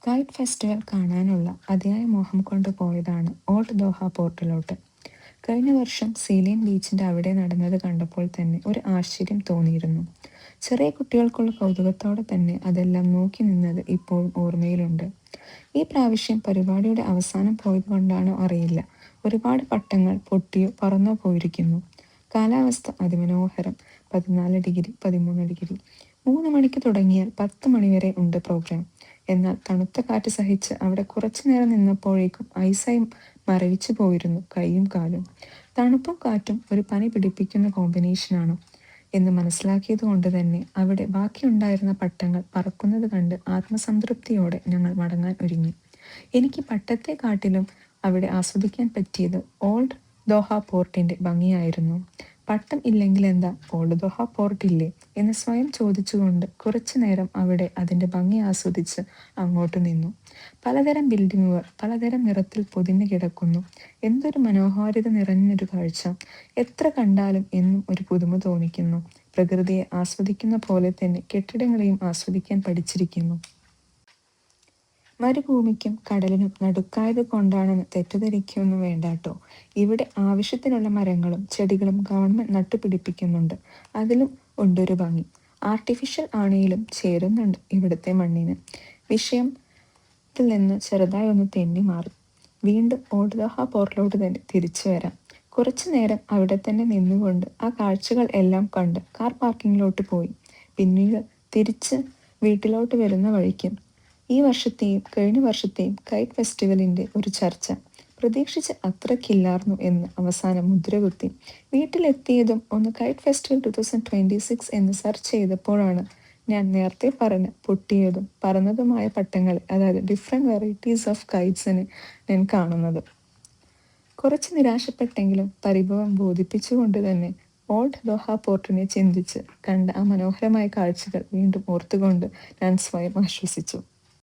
KITE festival കാണാനുള്ള അതിയായ മോഹം കൊണ്ട് പോയതാണ് ഓൾഡ് ദോഹ പോർട്ടിലോട്ട്. കഴിഞ്ഞ വർഷം സീലിയൻ ബീച്ചിന്റെ അവിടെ നടന്നത് കണ്ടപ്പോൾ തന്നെ ഒരു ആശ്ചര്യം തോന്നിയിരുന്നു. ചെറിയ കുട്ടികൾക്കുള്ള കൗതുകത്തോടെ തന്നെ അതെല്ലാം നോക്കി നിന്നത് ഇപ്പോഴും ഓർമ്മയിലുണ്ട്. ഈ പ്രാവശ്യം പരിപാടിയുടെ അവസാനം പോയതുകൊണ്ടാണോ അറിയില്ല, ഒരുപാട് പട്ടങ്ങൾ പൊട്ടിയോ പറന്നോ പോയിരിക്കുന്നു. കാലാവസ്ഥ അതിമനോഹരം. 14 ഡിഗ്രി, 13 ഡിഗ്രി. 3 മണിക്ക് തുടങ്ങിയാൽ 10 മണിവരെ ഉണ്ട് പ്രോഗ്രാം. എന്നാൽ തണുത്ത കാറ്റ് സഹിച്ച് അവിടെ കുറച്ചു നേരം നിന്നപ്പോഴേക്കും ഐസായി മരവിച്ചു പോയിരുന്നു കൈയും കാലും. തണുപ്പും കാറ്റും ഒരു പനി പിടിപ്പിക്കുന്ന കോമ്പിനേഷനാണ് എന്ന് മനസ്സിലാക്കിയത് കൊണ്ട് തന്നെ അവിടെ ബാക്കിയുണ്ടായിരുന്ന പട്ടങ്ങൾ പറക്കുന്നത് കണ്ട് ആത്മസംതൃപ്തിയോടെ ഞങ്ങൾ മടങ്ങാൻ ഒരുങ്ങി. എനിക്ക് പട്ടത്തെക്കാട്ടിലും അവിടെ ആസ്വദിക്കാൻ പറ്റിയത് ഓൾഡ് ദോഹ പോർട്ടിന്റെ ഭംഗിയായിരുന്നു. പട്ടം ഇല്ലെങ്കിൽ എന്താ, ഓൾഡ് ദോഹ പോർട്ട് ഇല്ലേ എന്ന് സ്വയം ചോദിച്ചുകൊണ്ട് കുറച്ചു നേരം അവിടെ അതിന്റെ ഭംഗി ആസ്വദിച്ച് അങ്ങോട്ട് നിന്നു. പലതരം ബിൽഡിങ്ങുകൾ പലതരം നിറത്തിൽ പൊതിഞ്ഞു കിടക്കുന്നു. എന്തൊരു മനോഹാരിത നിറഞ്ഞൊരു കാഴ്ച! എത്ര കണ്ടാലും എന്നും ഒരു പുതുമ തോന്നിക്കുന്നു. പ്രകൃതിയെ ആസ്വദിക്കുന്ന പോലെ തന്നെ കെട്ടിടങ്ങളെയും ആസ്വദിക്കാൻ പഠിച്ചിരിക്കുന്നു. മരുഭൂമിക്കും കടലിനും നടുക്കായത് കൊണ്ടാണെന്ന് തെറ്റിദ്ധരിക്കുകയൊന്നും വേണ്ടാട്ടോ. ഇവിടെ ആവശ്യത്തിനുള്ള മരങ്ങളും ചെടികളും ഗവൺമെന്റ് നട്ടുപിടിപ്പിക്കുന്നുണ്ട്. അതിലും ഉണ്ടൊരു ഭംഗി. ആർട്ടിഫിഷ്യൽ ആണെങ്കിലും ചേരുന്നുണ്ട് ഇവിടുത്തെ മണ്ണിന്. വിഷയത്തിൽ നിന്ന് ചെറുതായി ഒന്ന് തെന്നി മാറി വീണ്ടും ഓൾഡ് ദോഹ പോർട്ടിലോട്ട് തന്നെ തിരിച്ചു വരാം. കുറച്ചു നേരം അവിടെ തന്നെ നിന്നുകൊണ്ട് ആ കാഴ്ചകൾ എല്ലാം കണ്ട് കാർ പാർക്കിങ്ങിലോട്ട് പോയി. പിന്നീട് തിരിച്ച് വീട്ടിലോട്ട് വരുന്ന വഴിക്കും ഈ വർഷത്തെയും കഴിഞ്ഞ വർഷത്തെയും കൈറ്റ് ഫെസ്റ്റിവലിന്റെ ഒരു ചർച്ച. പ്രതീക്ഷിച്ച് അത്രക്കില്ലായിരുന്നു എന്ന് അവസാനം മുദ്രകുത്തി. വീട്ടിലെത്തിയതും ഒന്ന് കൈറ്റ് ഫെസ്റ്റിവൽ 2026 എന്ന് സെർച്ച് ചെയ്തപ്പോഴാണ് ഞാൻ നേരത്തെ പറഞ്ഞ പൊട്ടിയതും പറന്നതുമായ പട്ടങ്ങളെ, അതായത് ഡിഫറെൻറ്റ് വെറൈറ്റീസ് ഓഫ് കൈറ്റ്സിനെ ഞാൻ കാണുന്നത്. കുറച്ച് നിരാശപ്പെട്ടെങ്കിലും പരിഭവം ബോധിപ്പിച്ചുകൊണ്ട് തന്നെ ഓൾഡ് ദോഹ പോർട്ടിനെ ചിന്തിച്ച് കണ്ട ആ മനോഹരമായ കാഴ്ചകൾ വീണ്ടും ഓർത്തുകൊണ്ട് ഞാൻ സ്വയം ആശ്വസിച്ചു.